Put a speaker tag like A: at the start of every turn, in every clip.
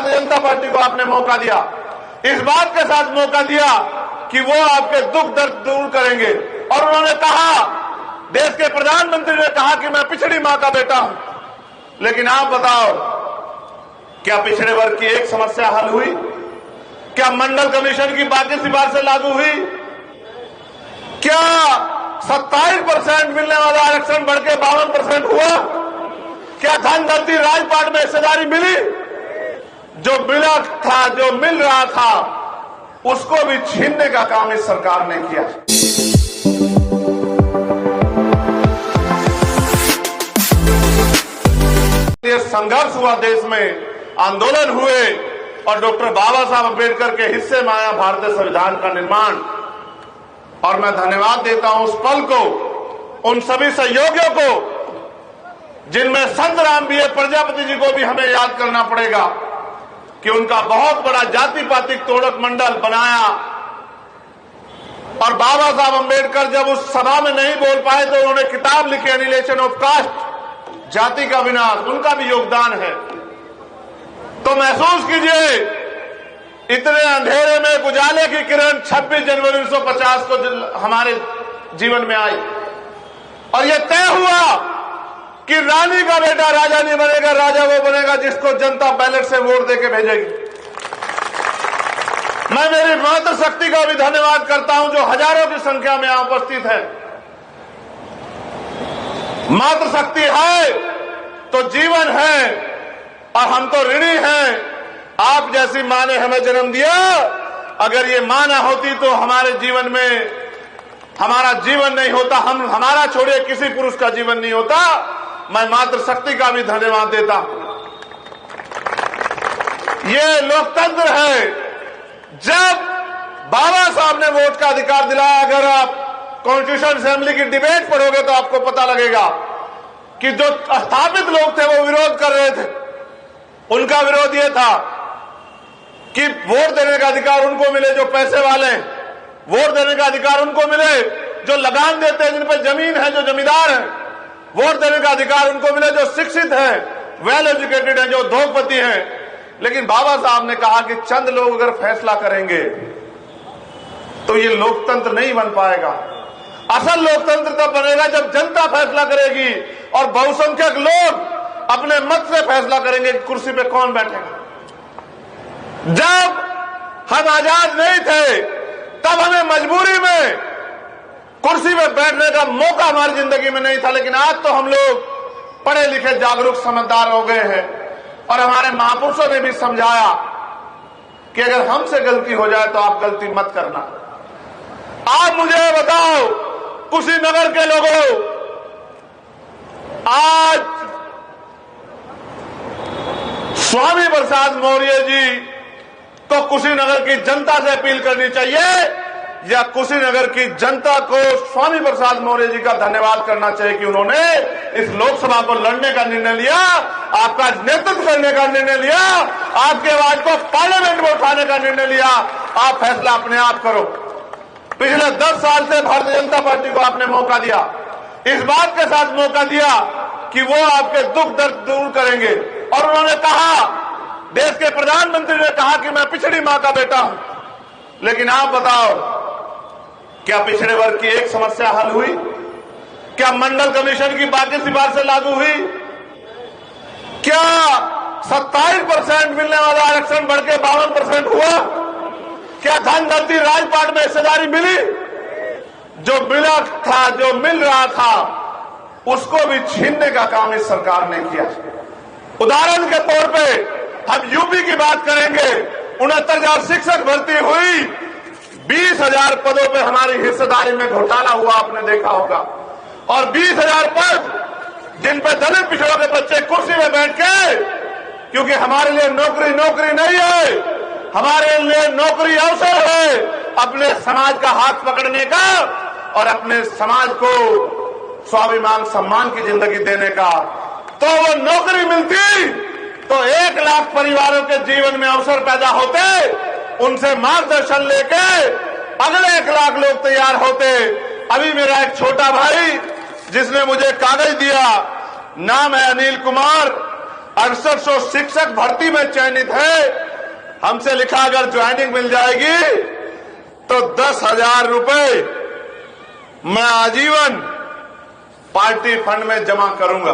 A: Bharatiya Janata party को आपने मौका दिया, इस बात के साथ मौका दिया कि वो आपके दुख दर्द दूर करेंगे। और उन्होंने कहा, देश के प्रधानमंत्री ने कहा कि मैं पिछड़ी मां का बेटा हूं। लेकिन आप बताओ, क्या पिछड़े वर्ग की एक समस्या हल हुई? क्या मंडल कमीशन की बाकी सिफारिशें लागू हुई? क्या 27% मिलने वाला आरक्षण बढ़ के 52% हुआ? क्या धनगति राजपाट में हिस्सेदारी मिली? जो मिला था, जो मिल रहा था, उसको भी छीनने का काम इस सरकार ने किया। ये संघर्ष हुआ, देश में आंदोलन हुए और डॉक्टर बाबा साहब अम्बेडकर के हिस्से में आया भारतीय संविधान का निर्माण। और मैं धन्यवाद देता हूं उस पल को, उन सभी सहयोगियों को, जिनमें संत राम बी प्रजापति जी को भी हमें याद करना पड़ेगा कि उनका बहुत बड़ा जाति पातिक तोड़क मंडल बनाया। और बाबा साहब अम्बेडकर जब उस सभा में नहीं बोल पाए तो उन्होंने किताब लिखी, एनिहिलेशन ऑफ कास्ट, जाति का विनाश, उनका भी योगदान है। तो महसूस कीजिए, इतने अंधेरे में उजाले की किरण 26 जनवरी 1950 को हमारे जीवन में आई और यह तय हुआ कि रानी का बेटा राजा नहीं बनेगा, राजा वो बनेगा जिसको जनता बैलेट से वोट देके भेजेगी। मैं मेरी मातृशक्ति का भी धन्यवाद करता हूं जो हजारों की संख्या में यहां उपस्थित है। मातृशक्ति है तो जीवन है और हम तो ऋणी हैं। आप जैसी मां ने हमें जन्म दिया, अगर ये मां ना होती तो हमारे जीवन में हमारा जीवन नहीं होता, हमारा छोड़िए किसी पुरुष का जीवन नहीं होता। मैं मातृशक्ति का भी धन्यवाद देता हूं। ये लोकतंत्र है। जब बाबा साहब ने वोट का अधिकार दिलाया, अगर आप कॉन्स्टिट्यूशन असेंबली की डिबेट पढ़ोगे तो आपको पता लगेगा कि जो स्थापित लोग थे वो विरोध कर रहे थे। उनका विरोध ये था कि वोट देने का अधिकार उनको मिले जो पैसे वाले हैं, वोट देने का अधिकार उनको मिले जो लगान देते हैं, जिन पर जमीन है, जो जमींदार हैं, वोट देने का अधिकार उनको मिले जो शिक्षित हैं, वेल एजुकेटेड हैं, जो उद्योगपति हैं। लेकिन बाबा साहब ने कहा कि चंद लोग अगर फैसला करेंगे तो ये लोकतंत्र नहीं बन पाएगा। असल लोकतंत्र तब बनेगा जब जनता फैसला करेगी और बहुसंख्यक लोग अपने मत से फैसला करेंगे कि कुर्सी पे कौन बैठेगा। जब हम आजाद नहीं थे तब हमें मजबूरी में कुर्सी पे बैठने का मौका हमारी जिंदगी में नहीं था। लेकिन आज तो हम लोग पढ़े लिखे, जागरूक, समझदार हो गए हैं और हमारे महापुरुषों ने भी समझाया कि अगर हमसे गलती हो जाए तो आप गलती मत करना। आप मुझे बताओ, कुशीनगर के लोगों, आज स्वामी प्रसाद मौर्य जी को कुशीनगर की जनता से अपील करनी चाहिए या कुशीनगर की जनता को स्वामी प्रसाद मौर्य जी का धन्यवाद करना चाहिए कि उन्होंने इस लोकसभा को लड़ने का निर्णय लिया, आपका नेतृत्व करने का निर्णय लिया, आपकी आवाज को पार्लियामेंट में उठाने का निर्णय लिया। आप फैसला अपने आप करो। पिछले 10 साल से भारतीय जनता पार्टी को आपने मौका दिया, इस बात के साथ मौका दिया कि वो आपके दुख दर्द दूर करेंगे। और उन्होंने कहा, देश के प्रधानमंत्री ने कहा कि मैं पिछड़ी मां का बेटा हूं। लेकिन आप बताओ, क्या पिछड़े वर्ग की एक समस्या हल हुई? क्या मंडल कमीशन की बाकी सिफारिशें लागू हुई? क्या 27% मिलने वाला आरक्षण बढ़ के 52% हुआ? क्या धनगति राजपाट में हिस्सेदारी मिली? जो मिला था, जो मिल रहा था, उसको भी छीनने का काम इस सरकार ने किया। उदाहरण के तौर पे हम यूपी की बात करेंगे। 69,000 शिक्षक भर्ती हुई, 20,000 पदों पे हमारी हिस्सेदारी में घोटाला हुआ, आपने देखा होगा। और 20,000 पद जिन पे दलित पिछड़ों के बच्चे कुर्सी में बैठ के, क्योंकि हमारे लिए नौकरी नौकरी नहीं है, हमारे लिए नौकरी अवसर है अपने समाज का हाथ पकड़ने का और अपने समाज को स्वाभिमान सम्मान की जिंदगी देने का। तो वो नौकरी मिलती तो 1 लाख परिवारों के जीवन में अवसर पैदा होते, उनसे मार्गदर्शन लेके अगले 1 लाख लोग तैयार होते। अभी मेरा एक छोटा भाई जिसने मुझे कागज दिया, नाम है अनिल कुमार, 6800 शिक्षक भर्ती में चयनित है। हमसे लिखा अगर ज्वाइनिंग मिल जाएगी तो 10,000 रुपए मैं आजीवन पार्टी फंड में जमा करूंगा।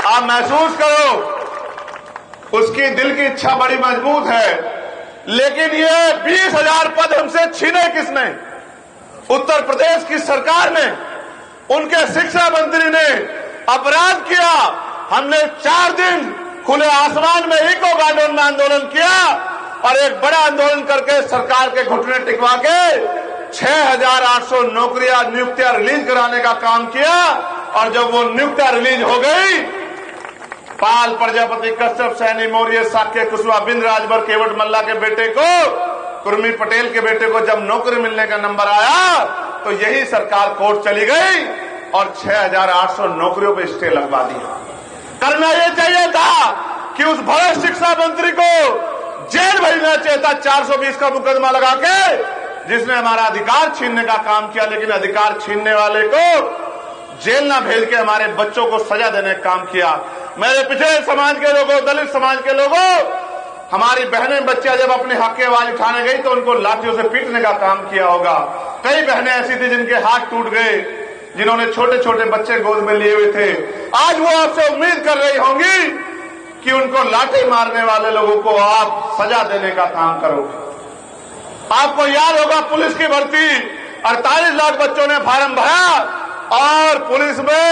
A: आप महसूस करो, उसकी दिल की इच्छा बड़ी मजबूत है। लेकिन ये 20,000 पद हमसे छीने किसने? उत्तर प्रदेश की सरकार ने, उनके शिक्षा मंत्री ने अपराध किया। हमने 4 दिन खुले आसमान में इको गार्डन में आंदोलन किया और एक बड़ा आंदोलन करके सरकार के घुटने टिकवा के 6,800 नियुक्तियां रिलीज कराने का काम किया। और जब वो नियुक्तियां रिलीज हो गई, पाल प्रजापति, कश्यप, सैनी, मौर्य, साक्य, कुशवाहा, बिंद, राजभर, केवट मल्ला के बेटे को, कुर्मी पटेल के बेटे को जब नौकरी मिलने का नंबर आया तो यही सरकार कोर्ट चली गई और 6,800 नौकरियों पर स्टे लगवा दिया। करना यह चाहिए था कि उस बड़े शिक्षा मंत्री को जेल भेजना चाहिए था 420 का मुकदमा लगा के, जिसने हमारा अधिकार छीनने का काम किया। लेकिन अधिकार छीनने वाले को जेल ना भेज के हमारे बच्चों को सजा देने का काम किया। मेरे पिछड़े समाज के लोगों, दलित समाज के लोगों, हमारी बहनें बच्चियां जब अपने हक की आवाज उठाने गई तो उनको लाठियों से पीटने का काम किया होगा। कई बहनें ऐसी थी जिनके हाथ टूट गए, जिन्होंने छोटे छोटे बच्चे गोद में लिए हुए थे। आज वो आपसे उम्मीद कर रही होंगी कि उनको लाठी मारने वाले लोगों को आप सजा देने का काम करोगे। आपको याद होगा पुलिस की भर्ती, 48 लाख बच्चों ने फार्म भरा और पुलिस में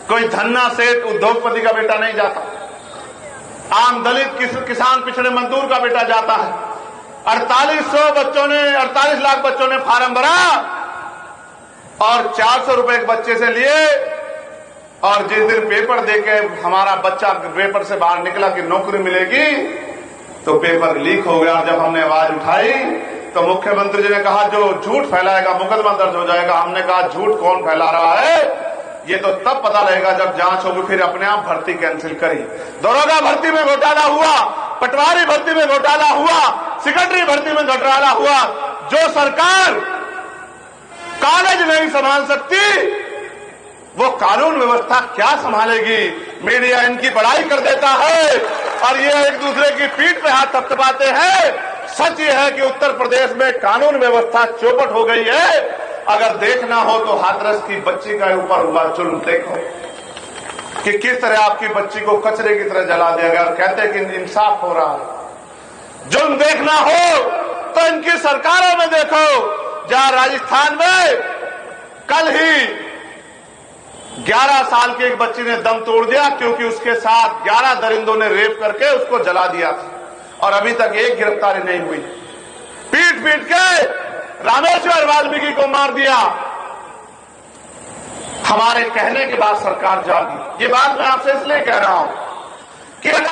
A: कोई धन्ना सेठ उद्योगपति का बेटा नहीं जाता, आम दलित किसान पिछड़े मजदूर का बेटा जाता है। 48 लाख बच्चों ने फार्म भरा और 400 रुपए एक बच्चे से लिए। और जिस दिन पेपर देके हमारा बच्चा पेपर से बाहर निकला कि नौकरी मिलेगी, तो पेपर लीक हो गया। जब हमने आवाज उठाई तो मुख्यमंत्री जी ने कहा जो झूठ फैलाएगा मुकदमा दर्ज हो जाएगा। हमने कहा झूठ कौन फैला रहा है, ये तो तब पता लगेगा जब जांच होगी, फिर अपने आप भर्ती कैंसिल करी। दरोगा भर्ती में घोटाला हुआ, पटवारी भर्ती में घोटाला हुआ, सेक्रेटरी भर्ती में घोटाला हुआ। जो सरकार कॉलेज नहीं संभाल सकती, वो कानून व्यवस्था क्या संभालेगी? मीडिया इनकी बड़ाई कर देता है और ये एक दूसरे की पीठ पे हाथ थपथपाते हैं। सच ये है कि उत्तर प्रदेश में कानून व्यवस्था चौपट हो गई है। अगर देखना हो तो हाथरस की बच्ची का ऊपर हुआ जुल्म देखो कि किस तरह आपकी बच्ची को कचरे की तरह जला दिया गया और कहते हैं कि इंसाफ हो रहा है। जुल्म देखना हो तो इनकी सरकारों में देखो, जहां राजस्थान में कल ही 11 साल की एक बच्ची ने दम तोड़ दिया क्योंकि उसके साथ 11 दरिंदों ने रेप करके उसको जला दिया था और अभी तक एक गिरफ्तारी नहीं हुई। पीट पीट के रामेश्वर वाल्मीकि को मार दिया। हमारे कहने के बाद सरकार जागी। ये बात मैं आपसे इसलिए कह रहा हूं कि